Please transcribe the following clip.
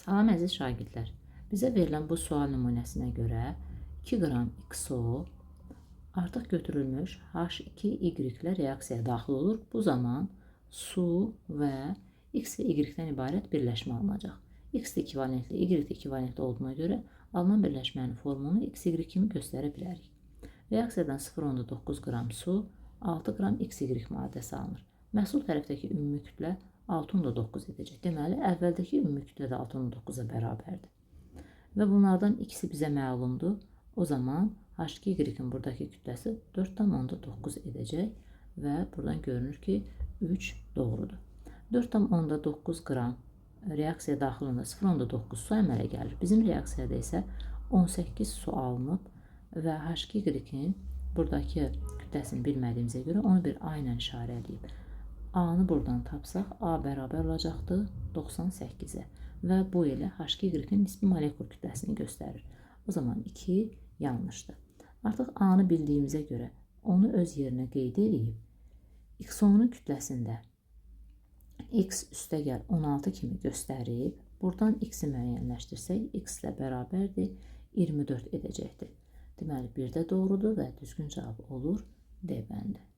Salam əziz şagirdlər. Bizə verilən bu sual nümunəsinə görə 2 qram XO artıq götürülmüş H2Y-lə reaksiyaya daxil olur. Bu zaman su və X və Y-dən ibarət birləşmə alınacaq. X ekvivalentli, Y ekvivalentli olduğuna görə alınan birləşmənin formunu XY kimi göstərə bilərik. Reaksiyadan 0,9 qram su, 6 qram XY maddəsi alınır. Məhsul tərəfdəki ümumi kütlə 6,9 edəcək. Deməli, əvvəldəki ümumi kütlə də 6,9-a bərabərdir. Və bunlardan ikisi bizə məlumdur. O zaman H2Y-in buradakı kütləsi 4,9 edəcək və buradan görünür ki, 3 doğrudur. 4,9 qram reaksiya daxilində 0,9 su əmələ gəlir. Bizim reaksiyada isə 18 su alınıb və H2Y-in buradakı kütləsini bilmədiyimizə görə onu bir A ilə işarələyib. A-nı buradan tapsaq, A bərabər olacaqdır 98-ə və bu ilə H2Y-in nisbi molekul kütləsini göstərir. O zaman 2 yanlışdır. Artıq A-nı bildiyimizə görə onu öz yerinə qeyd edib, XO-nun kütləsində X üstəgəl 16 kimi göstərib, buradan X-i müəyyənləşdirsək, X ilə bərabərdir 24 edəcəkdir. Deməli, bir də doğrudur və düzgün cavab olur D bəndi.